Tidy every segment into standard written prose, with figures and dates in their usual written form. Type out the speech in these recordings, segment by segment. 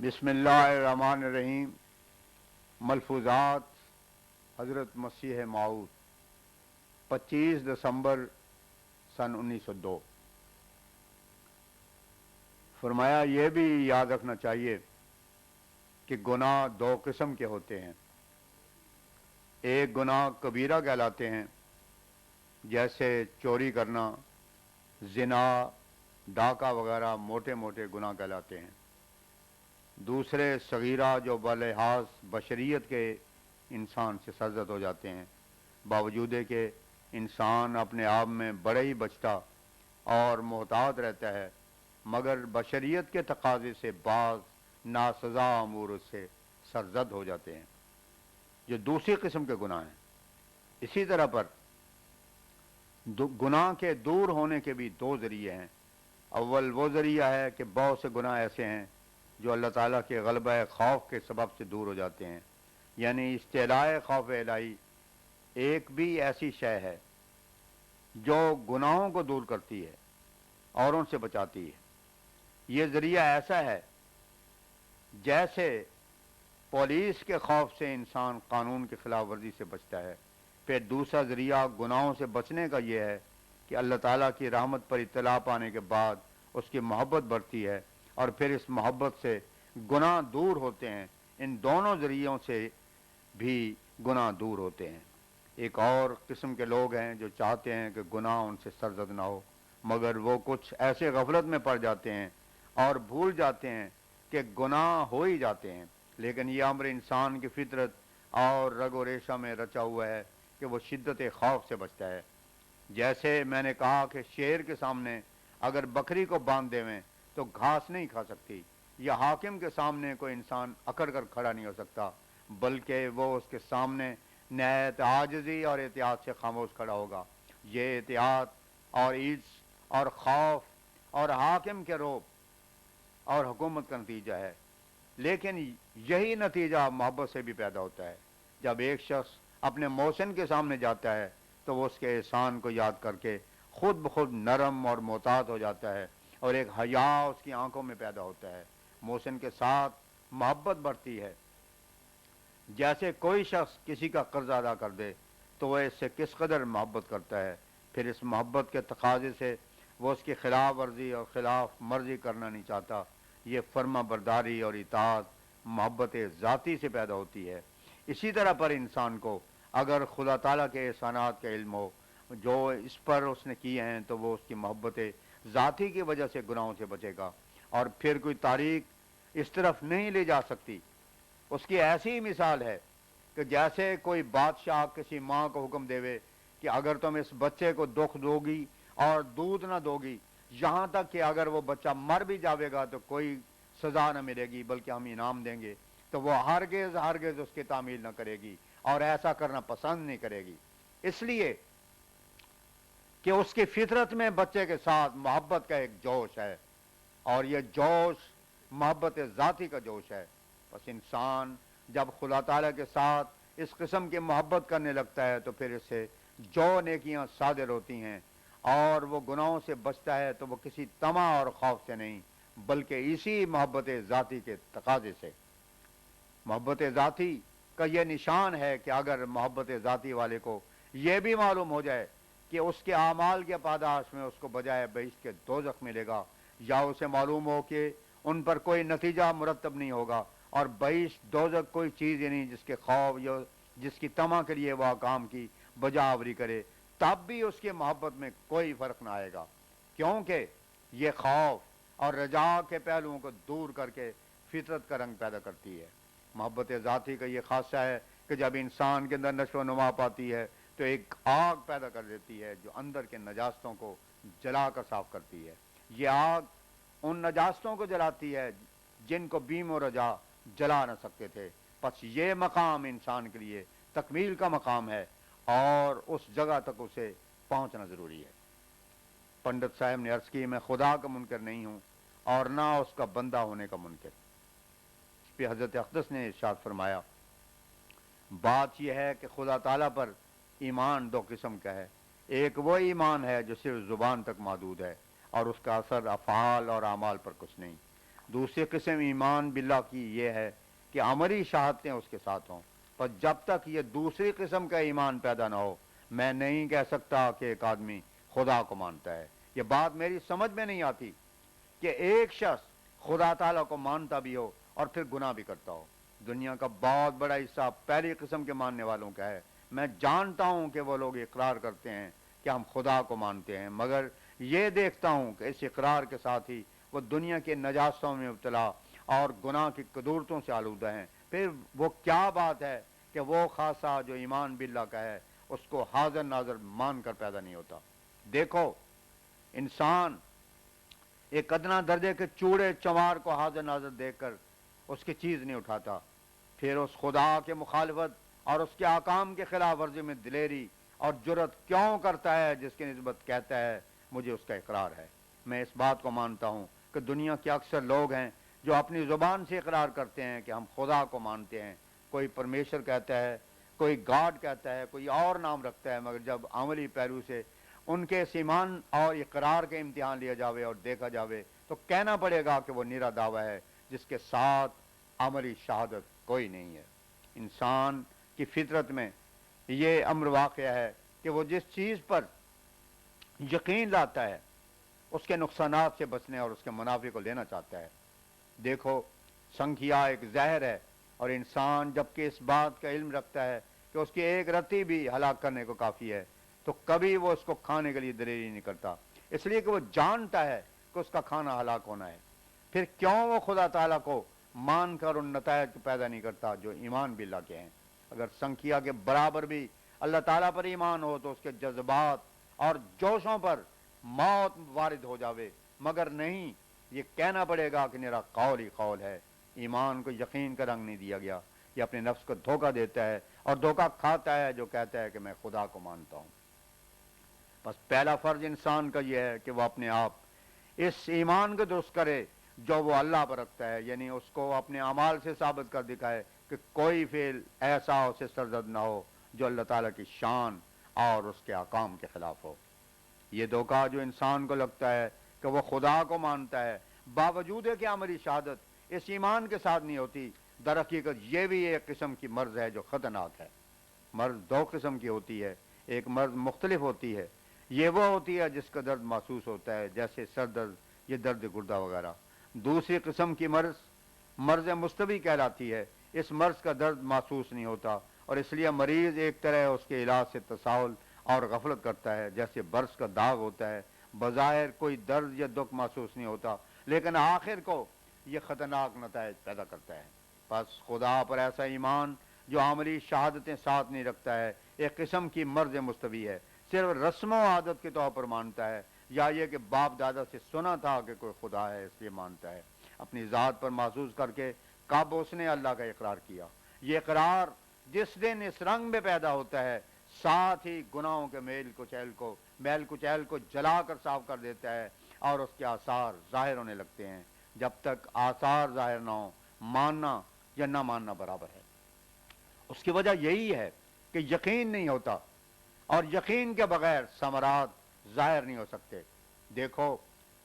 بسم اللہ الرحمن الرحیم۔ ملفوظات حضرت مسیح موعود 25 دسمبر سن 1902۔ فرمایا یہ بھی یاد رکھنا چاہیے کہ گناہ دو قسم کے ہوتے ہیں۔ ایک گناہ کبیرہ کہلاتے ہیں، جیسے چوری کرنا، زنا، ڈاکہ وغیرہ موٹے موٹے گناہ کہلاتے ہیں۔ دوسرے صغیرہ جو بلحاظ بشریت کے انسان سے سرزد ہو جاتے ہیں، باوجود کہ انسان اپنے آپ میں بڑے ہی بچتا اور محتاط رہتا ہے، مگر بشریت کے تقاضے سے بعض ناسزا امور اس سے سرزد ہو جاتے ہیں، جو دوسری قسم کے گناہ ہیں۔ اسی طرح پر گناہ کے دور ہونے کے بھی دو ذریعے ہیں۔ اول وہ ذریعہ ہے کہ بہت سے گناہ ایسے ہیں جو اللہ تعالیٰ کے غلبہ خوف کے سبب سے دور ہو جاتے ہیں، یعنی استعلاء خوف الہی ایک بھی ایسی شے ہے جو گناہوں کو دور کرتی ہے اور ان سے بچاتی ہے۔ یہ ذریعہ ایسا ہے جیسے پولیس کے خوف سے انسان قانون کی خلاف ورزی سے بچتا ہے۔ پھر دوسرا ذریعہ گناہوں سے بچنے کا یہ ہے کہ اللہ تعالیٰ کی رحمت پر اطلاع پانے کے بعد اس کی محبت بڑھتی ہے اور پھر اس محبت سے گناہ دور ہوتے ہیں۔ ان دونوں ذریعوں سے بھی گناہ دور ہوتے ہیں۔ ایک اور قسم کے لوگ ہیں جو چاہتے ہیں کہ گناہ ان سے سرزد نہ ہو، مگر وہ کچھ ایسے غفلت میں پڑ جاتے ہیں اور بھول جاتے ہیں کہ گناہ ہو ہی جاتے ہیں۔ لیکن یہ امر انسان کی فطرت اور رگ و ریشہ میں رچا ہوا ہے کہ وہ شدت خوف سے بچتا ہے۔ جیسے میں نے کہا کہ شیر کے سامنے اگر بکری کو باندھ دیویں تو گھاس نہیں کھا سکتی، یا حاکم کے سامنے کوئی انسان اکڑ کر کھڑا نہیں ہو سکتا، بلکہ وہ اس کے سامنے نہایت عاجزی اور احتیاط سے خاموش کھڑا ہوگا۔ یہ احتیاط اور عجز اور خوف اور حاکم کے رعب اور حکومت کا نتیجہ ہے، لیکن یہی نتیجہ محبت سے بھی پیدا ہوتا ہے۔ جب ایک شخص اپنے محسن کے سامنے جاتا ہے تو وہ اس کے احسان کو یاد کر کے خود بخود نرم اور محتاط ہو جاتا ہے اور ایک حیا اس کی آنکھوں میں پیدا ہوتا ہے۔ محسن کے ساتھ محبت بڑھتی ہے۔ جیسے کوئی شخص کسی کا قرض ادا کر دے تو وہ اس سے کس قدر محبت کرتا ہے، پھر اس محبت کے تقاضے سے وہ اس کی خلاف ورزی اور خلاف مرضی کرنا نہیں چاہتا۔ یہ فرما برداری اور اطاعت محبت ذاتی سے پیدا ہوتی ہے۔ اسی طرح پر انسان کو اگر خدا تعالیٰ کے احسانات کا علم ہو جو اس پر اس نے کیے ہیں تو وہ اس کی محبت ذاتی کی وجہ سے گناہوں سے بچے گا، اور پھر کوئی تاریخ اس طرف نہیں لے جا سکتی۔ اس کی ایسی مثال ہے کہ جیسے کوئی بادشاہ کسی ماں کو حکم دیوے کہ اگر تم اس بچے کو دکھ دو گی اور دودھ نہ دو گی، یہاں تک کہ اگر وہ بچہ مر بھی جاوے گا تو کوئی سزا نہ ملے گی بلکہ ہم انعام دیں گے، تو وہ ہرگز ہرگز اس کی تعمیل نہ کرے گی اور ایسا کرنا پسند نہیں کرے گی، اس لیے کہ اس کی فطرت میں بچے کے ساتھ محبت کا ایک جوش ہے، اور یہ جوش محبت ذاتی کا جوش ہے۔ بس انسان جب خدا تعالیٰ کے ساتھ اس قسم کی محبت کرنے لگتا ہے تو پھر اس سے جو نیکیاں صادر ہوتی ہیں اور وہ گناہوں سے بچتا ہے تو وہ کسی طمع اور خوف سے نہیں بلکہ اسی محبت ذاتی کے تقاضے سے۔ محبت ذاتی کا یہ نشان ہے کہ اگر محبت ذاتی والے کو یہ بھی معلوم ہو جائے کہ اس کے اعمال کے پاداش میں اس کو بجائے بہشت کے دوزخ ملے گا، یا اسے معلوم ہو کہ ان پر کوئی نتیجہ مرتب نہیں ہوگا اور بہشت دوزخ کوئی چیز ہی نہیں جس کے خوف یا جس کی طمع کے لیے وہ کام کی بجا آوری کرے، تب بھی اس کی محبت میں کوئی فرق نہ آئے گا، کیونکہ یہ خوف اور رجا کے پہلوؤں کو دور کر کے فطرت کا رنگ پیدا کرتی ہے۔ محبت ذاتی کا یہ خاصہ ہے کہ جب انسان کے اندر نشو و نما پاتی ہے تو ایک آگ پیدا کر دیتی ہے جو اندر کے نجاستوں کو جلا کر صاف کرتی ہے۔ یہ آگ ان نجاستوں کو جلاتی ہے جن کو بیم و رجا جلا نہ سکتے تھے۔ پس یہ مقام انسان کے لیے تکمیل کا مقام ہے اور اس جگہ تک اسے پہنچنا ضروری ہے۔ پنڈت صاحب نے عرض کی، میں خدا کا منکر نہیں ہوں اور نہ اس کا بندہ ہونے کا منکر۔ اس پہ حضرت اقدس نے ارشاد فرمایا، بات یہ ہے کہ خدا تعالیٰ پر ایمان دو قسم کا ہے۔ ایک وہ ایمان ہے جو صرف زبان تک محدود ہے اور اس کا اثر افعال اور اعمال پر کچھ نہیں۔ دوسری قسم ایمان باللہ کی یہ ہے کہ عملی شہادتیں اس کے ساتھ ہوں، پر جب تک یہ دوسری قسم کا ایمان پیدا نہ ہو، میں نہیں کہہ سکتا کہ ایک آدمی خدا کو مانتا ہے۔ یہ بات میری سمجھ میں نہیں آتی کہ ایک شخص خدا تعالیٰ کو مانتا بھی ہو اور پھر گناہ بھی کرتا ہو۔ دنیا کا بہت بڑا حصہ پہلی قسم کے ماننے والوں کا ہے۔ میں جانتا ہوں کہ وہ لوگ اقرار کرتے ہیں کہ ہم خدا کو مانتے ہیں، مگر یہ دیکھتا ہوں کہ اس اقرار کے ساتھ ہی وہ دنیا کے نجاستوں میں مبتلا اور گناہ کی قدورتوں سے آلودہ ہیں۔ پھر وہ کیا بات ہے کہ وہ خاصا جو ایمان باللہ کا ہے اس کو حاضر ناظر مان کر پیدا نہیں ہوتا۔ دیکھو، انسان ایک ادنا درجے کے چوڑے چمار کو حاضر ناظر دیکھ کر اس کی چیز نہیں اٹھاتا، پھر اس خدا کے مخالفت اور اس کے احکام کے خلاف ورزی میں دلیری اور جرت کیوں کرتا ہے، جس کی نسبت کہتا ہے مجھے اس کا اقرار ہے۔ میں اس بات کو مانتا ہوں کہ دنیا کے اکثر لوگ ہیں جو اپنی زبان سے اقرار کرتے ہیں کہ ہم خدا کو مانتے ہیں، کوئی پرمیشور کہتا ہے، کوئی گاڈ کہتا ہے، کوئی اور نام رکھتا ہے، مگر جب عملی پہلو سے ان کے اس ایمان اور اقرار کے امتحان لیا جاوے اور دیکھا جاوے تو کہنا پڑے گا کہ وہ نیرا دعویٰ ہے جس کے ساتھ عملی شہادت کوئی نہیں ہے۔ انسان کی فطرت میں یہ امر واقع ہے کہ وہ جس چیز پر یقین لاتا ہے اس کے نقصانات سے بچنے اور اس کے منافع کو لینا چاہتا ہے۔ دیکھو، سنکھیا ایک زہر ہے، اور انسان جبکہ اس بات کا علم رکھتا ہے کہ اس کی ایک رتی بھی ہلاک کرنے کو کافی ہے تو کبھی وہ اس کو کھانے کے لیے دلیری نہیں کرتا، اس لیے کہ وہ جانتا ہے کہ اس کا کھانا ہلاک ہونا ہے۔ پھر کیوں وہ خدا تعالیٰ کو مان کر ان نتائج کو پیدا نہیں کرتا جو ایمان باللہ کے ہیں؟ اگر سنکھیا کے برابر بھی اللہ تعالیٰ پر ایمان ہو تو اس کے جذبات اور جوشوں پر موت وارد ہو جاوے، مگر نہیں، یہ کہنا پڑے گا کہ میرا قول ہی قول ہے۔ ایمان کو یقین کا رنگ نہیں دیا گیا، یہ اپنے نفس کو دھوکہ دیتا ہے اور دھوکہ کھاتا ہے جو کہتا ہے کہ میں خدا کو مانتا ہوں۔ بس پہلا فرض انسان کا یہ ہے کہ وہ اپنے آپ اس ایمان کو درست کرے جو وہ اللہ پر رکھتا ہے، یعنی اس کو اپنے اعمال سے ثابت کر دکھائے کہ کوئی فعل ایسا اسے سرزد نہ ہو جو اللہ تعالیٰ کی شان اور اس کے احکام کے خلاف ہو۔ یہ دھوکہ جو انسان کو لگتا ہے کہ وہ خدا کو مانتا ہے باوجود ہے کہ عملی شہادت اس ایمان کے ساتھ نہیں ہوتی، در حقیقت یہ بھی ایک قسم کی مرض ہے جو خطرناک ہے۔ مرض دو قسم کی ہوتی ہے، ایک مرض مختلف ہوتی ہے، یہ وہ ہوتی ہے جس کا درد محسوس ہوتا ہے جیسے سر درد، یہ درد گردہ وغیرہ۔ دوسری قسم کی مرض مستوی کہلاتی ہے، اس مرض کا درد محسوس نہیں ہوتا اور اس لیے مریض ایک طرح اس کے علاج سے تساہل اور غفلت کرتا ہے، جیسے برس کا داغ ہوتا ہے، بظاہر کوئی درد یا دکھ محسوس نہیں ہوتا لیکن آخر کو یہ خطرناک نتائج پیدا کرتا ہے۔ پس خدا پر ایسا ایمان جو عملی شہادتیں ساتھ نہیں رکھتا ہے ایک قسم کی مرض مستوی ہے، صرف رسم و عادت کے طور پر مانتا ہے، یا یہ کہ باپ دادا سے سنا تھا کہ کوئی خدا ہے اس لیے مانتا ہے، اپنی ذات پر محسوس کر کے کب اس نے اللہ کا اقرار کیا۔ یہ اقرار جس دن اس رنگ میں پیدا ہوتا ہے ساتھ ہی گناہوں کے میل کچیل کو جلا کر صاف کر دیتا ہے اور اس کے آثار ظاہر ہونے لگتے ہیں۔ جب تک آثار ظاہر نہ ہو ماننا یا نہ ماننا برابر ہے۔ اس کی وجہ یہی ہے کہ یقین نہیں ہوتا اور یقین کے بغیر ثمرات ظاہر نہیں ہو سکتے۔ دیکھو،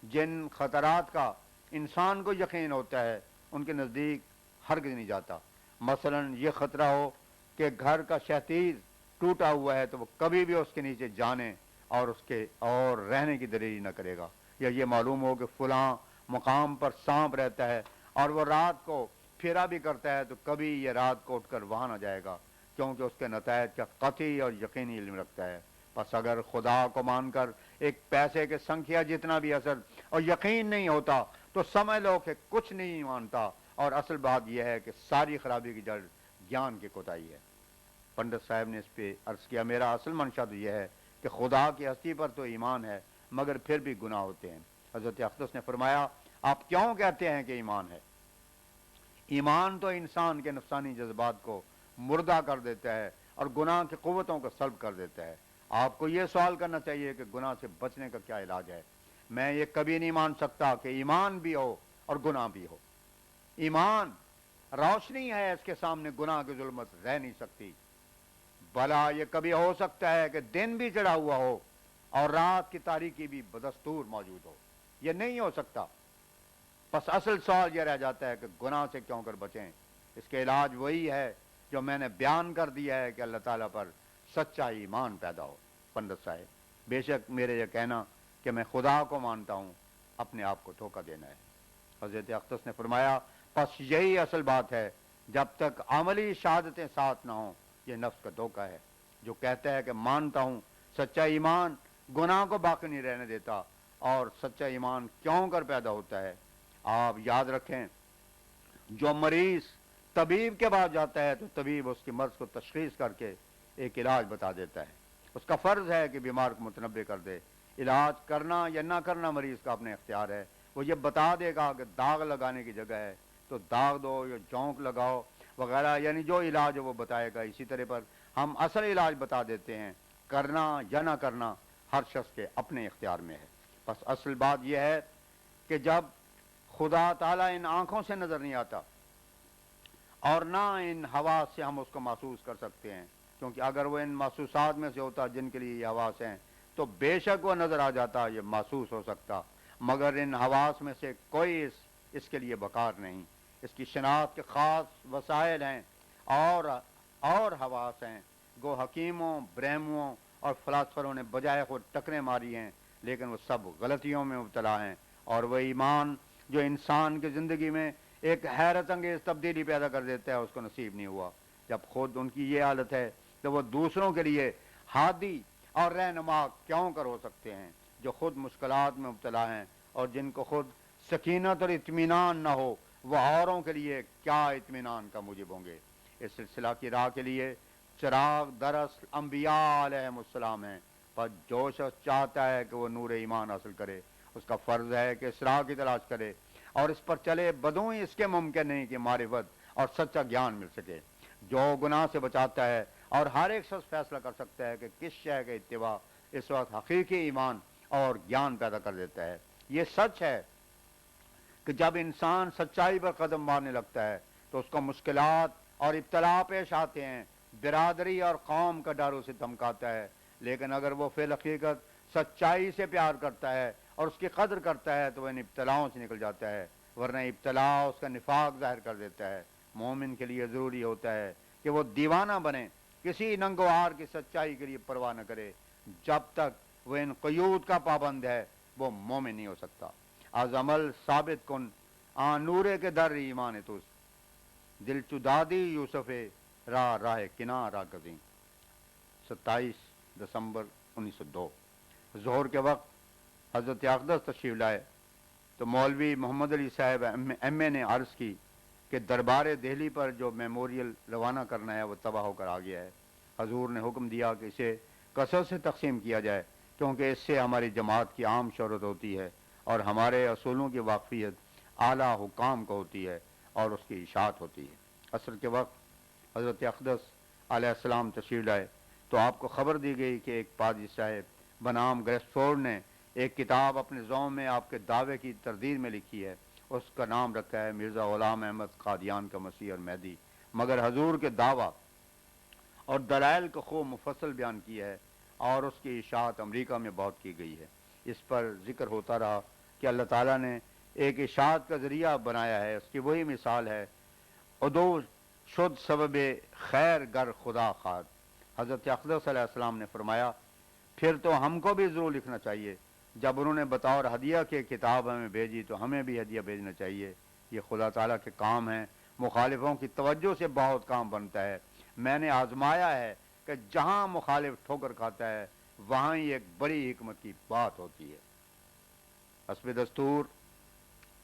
جن خطرات کا انسان کو یقین ہوتا ہے ان کے نزدیک ہرگز نہیں جاتا۔ مثلا یہ خطرہ ہو کہ گھر کا شہتیز ٹوٹا ہوا ہے تو وہ کبھی بھی اس کے نیچے جانے اور رہنے کی دلیری نہ کرے گا، یا یہ معلوم ہو کہ فلاں مقام پر سانپ رہتا ہے اور وہ رات کو پھیرا بھی کرتا ہے تو کبھی یہ رات کو اٹھ کر وہاں نہ جائے گا، کیونکہ اس کے نتائج کا قطعی اور یقینی علم رکھتا ہے۔ پس اگر خدا کو مان کر ایک پیسے کے سنکھیا جتنا بھی اثر اور یقین نہیں ہوتا تو سمجھ لو کہ کچھ نہیں مانتا، اور اصل بات یہ ہے کہ ساری خرابی کی جڑ گیان کی کوتاہی ہے۔ پنڈت صاحب نے اس پہ عرض کیا، میرا اصل منشا تو یہ ہے کہ خدا کی ہستی پر تو ایمان ہے مگر پھر بھی گناہ ہوتے ہیں۔ حضرت اقدس نے فرمایا، آپ کیوں کہتے ہیں کہ ایمان ہے؟ ایمان تو انسان کے نفسانی جذبات کو مردہ کر دیتا ہے اور گناہ کی قوتوں کو سلب کر دیتا ہے۔ آپ کو یہ سوال کرنا چاہیے کہ گناہ سے بچنے کا کیا علاج ہے۔ میں یہ کبھی نہیں مان سکتا کہ ایمان بھی ہو اور گناہ بھی ہو۔ ایمان روشنی ہے، اس کے سامنے گناہ کی ظلمت رہ نہیں سکتی۔ بھلا یہ کبھی ہو سکتا ہے کہ دن بھی چڑھا ہوا ہو اور رات کی تاریکی بھی بدستور موجود ہو؟ یہ نہیں ہو سکتا۔ بس اصل سوال یہ رہ جاتا ہے کہ گناہ سے کیوں کر بچیں. اس کے علاج وہی ہے جو میں نے بیان کر دیا ہے کہ اللہ تعالیٰ پر سچا ایمان پیدا ہو. پنڈت صاحب، بے شک میرے یہ کہنا کہ میں خدا کو مانتا ہوں اپنے آپ کو دھوکہ دینا ہے. حضرت اقدس نے فرمایا پس یہی اصل بات ہے، جب تک عملی شہادتیں ساتھ نہ ہوں یہ نفس کا دھوکہ ہے. جو کہتا ہے کہ مانتا ہوں، سچا ایمان گناہ کو باقی نہیں رہنے دیتا. اور سچا ایمان کیوں کر پیدا ہوتا ہے؟ آپ یاد رکھیں، جو مریض طبیب کے پاس جاتا ہے تو طبیب اس کی مرض کو تشخیص کر کے ایک علاج بتا دیتا ہے. اس کا فرض ہے کہ بیمار کو متنبع کر دے. علاج کرنا یا نہ کرنا مریض کا اپنے اختیار ہے. وہ یہ بتا دے گا کہ داغ لگانے کی جگہ ہے تو داغ دو یا جونک لگاؤ وغیرہ، یعنی جو علاج ہے وہ بتائے گا. اسی طرح پر ہم اصل علاج بتا دیتے ہیں، کرنا یا نہ کرنا ہر شخص کے اپنے اختیار میں ہے. بس اصل بات یہ ہے کہ جب خدا تعالیٰ ان آنکھوں سے نظر نہیں آتا اور نہ ان حواس سے ہم اس کو محسوس کر سکتے ہیں، کیونکہ اگر وہ ان محسوسات میں سے ہوتا جن کے لیے یہ حواس ہیں تو بے شک وہ نظر آ جاتا، یہ محسوس ہو سکتا. مگر ان حواس میں سے کوئی اس کے لیے بکار نہیں. اس کی شناخت کے خاص وسائل ہیں اور حواس ہیں. گو حکیموں، برہموں اور فلاسفروں نے بجائے خود ٹکریں ماری ہیں، لیکن وہ سب غلطیوں میں مبتلا ہیں. اور وہ ایمان جو انسان کی زندگی میں ایک حیرت انگیز تبدیلی پیدا کر دیتا ہے اس کو نصیب نہیں ہوا. جب خود ان کی یہ حالت ہے تو وہ دوسروں کے لیے ہادی اور رہنما کیوں کر ہو سکتے ہیں؟ جو خود مشکلات میں مبتلا ہیں اور جن کو خود سکینت اور اطمینان نہ ہو، وہ اوروں کے لیے کیا اطمینان کا موجب ہوں گے؟ اس سلسلہ کی راہ کے لیے چراغ دراصل انبیاء علیہ السلام ہیں. پر جو شخص چاہتا ہے کہ وہ نور ایمان حاصل کرے اس کا فرض ہے کہ اس راہ کی تلاش کرے اور اس پر چلے. بدوں ہی اس کے ممکن نہیں کہ معرفت اور سچا گیان مل سکے. جو گناہ سے بچاتا ہے اور ہر ایک شخص فیصلہ کر سکتا ہے کہ کس شے کا اتباع اس وقت حقیقی ایمان اور گیان پیدا کر دیتا ہے. یہ سچ ہے کہ جب انسان سچائی پر قدم مارنے لگتا ہے تو اس کو مشکلات اور ابتلا پیش آتے ہیں. برادری اور قوم کا ڈر اسے دھمکاتا ہے، لیکن اگر وہ فی الحقیقت سچائی سے پیار کرتا ہے اور اس کی قدر کرتا ہے تو وہ ان ابتلاؤں سے نکل جاتا ہے، ورنہ ابتلا اس کا نفاق ظاہر کر دیتا ہے. مومن کے لیے ضروری ہوتا ہے کہ وہ دیوانہ بنے، کسی ننگوار کی سچائی کے لیے پرواہ نہ کرے. جب تک وہ ان قیود کا پابند ہے وہ مومن نہیں ہو سکتا. از عمل ثابت کن نورے کے در ایمان توس دل چدادی یوسف راہ کنا را گزیں. 27 دسمبر 1902. ظہر کے وقت حضرت اقدس تشریف لائے تو مولوی محمد علی صاحب ایم اے نے عرض کی کہ دربار دہلی پر جو میموریل روانہ کرنا ہے وہ تباہ ہو کر آ گیا ہے. حضور نے حکم دیا کہ اسے کثرت سے تقسیم کیا جائے، کیونکہ اس سے ہماری جماعت کی عام شہرت ہوتی ہے اور ہمارے اصولوں کی واقفیت اعلیٰ حکام کو ہوتی ہے اور اس کی اشاعت ہوتی ہے. عصر کے وقت حضرت اقدس علیہ السلام تشریف لائے تو آپ کو خبر دی گئی کہ ایک پادری صاحب بنام گریسفورڈ نے ایک کتاب اپنے ذوم میں آپ کے دعوے کی تردید میں لکھی ہے. اس کا نام رکھا ہے مرزا غلام احمد قادیان کا مسیح اور مہدی، مگر حضور کے دعویٰ اور دلائل کو خوب مفصل بیان کیا ہے اور اس کی اشاعت امریکہ میں بہت کی گئی ہے. اس پر ذکر ہوتا رہا کہ اللہ تعالیٰ نے ایک اشاعت کا ذریعہ بنایا ہے. اس کی وہی مثال ہے ادو شد سبب خیر گر خدا خواہد. حضرت اقدس علیہ السلام نے فرمایا پھر تو ہم کو بھی ضرور لکھنا چاہیے. جب انہوں نے بطور ہدیہ کے کتاب ہمیں بھیجی تو ہمیں بھی ہدیہ بھیجنا چاہیے. یہ خدا تعالیٰ کے کام ہیں. مخالفوں کی توجہ سے بہت کام بنتا ہے. میں نے آزمایا ہے کہ جہاں مخالف ٹھوکر کھاتا ہے وہاں ہی ایک بڑی حکمت کی بات ہوتی ہے. حسب دستور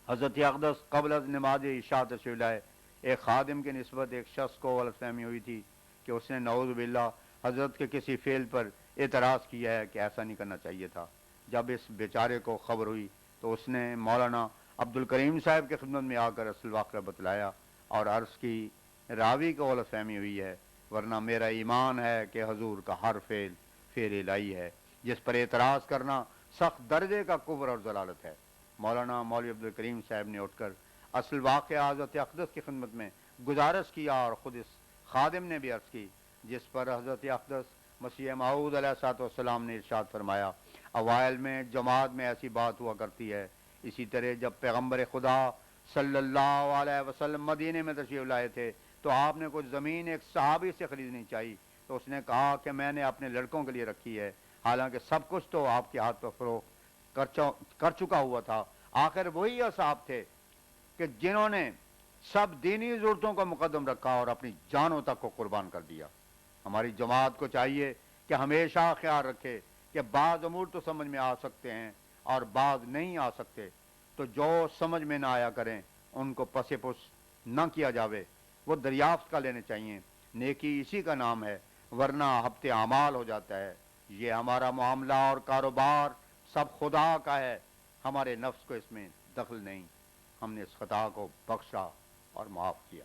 حضرت اقدس قبل از نماز عشاء تشریف لائے. ایک خادم کی نسبت ایک شخص کو غلط فہمی ہوئی تھی کہ اس نے نعوذ باللہ حضرت کے کسی فعل پر اعتراض کیا ہے کہ ایسا نہیں کرنا چاہیے تھا. جب اس بیچارے کو خبر ہوئی تو اس نے مولانا عبد الکریم صاحب کی خدمت میں آ کر اصل واقعہ بتلایا اور عرض کی راوی کو غلط فہمی ہوئی ہے، ورنہ میرا ایمان ہے کہ حضور کا ہر فعل الہی ہے، جس پر اعتراض کرنا سخت درجے کا کفر اور ضلالت ہے. مولانا مولوی عبد الکریم صاحب نے اٹھ کر اصل واقعہ حضرت اقدس کی خدمت میں گزارش کیا اور خود اس خادم نے بھی عرض کی، جس پر حضرت اقدس مسیح موعود علیہ الصلوۃ والسلام نے ارشاد فرمایا اوائل میں جماعت میں ایسی بات ہوا کرتی ہے اسی طرح جب پیغمبر خدا صلی اللہ علیہ وسلم مدینے میں تشریف لائے تھے تو آپ نے کچھ زمین ایک صحابی سے خریدنی چاہی، تو اس نے کہا کہ میں نے اپنے لڑکوں کے لیے رکھی ہے، حالانکہ سب کچھ تو آپ کے ہاتھ پر فروخت کر چکا ہوا تھا۔ آخر وہی اصحاب تھے کہ جنہوں نے سب دینی ضرورتوں کو مقدم رکھا اور اپنی جانوں تک کو قربان کر دیا۔ ہماری جماعت کو چاہیے کہ ہمیشہ خیال رکھے کہ بعض امور تو سمجھ میں آ سکتے ہیں اور بعض نہیں آ سکتے، تو جو سمجھ میں نہ آیا کریں ان کو پس پس نہ کیا جاوے، وہ دریافت کر لینے چاہیے۔ نیکی اسی کا نام ہے، ورنہ ہفتے اعمال ہو جاتا ہے۔ یہ ہمارا معاملہ اور کاروبار سب خدا کا ہے، ہمارے نفس کو اس میں دخل نہیں۔ ہم نے اس خطا کو بخشا اور معاف کیا۔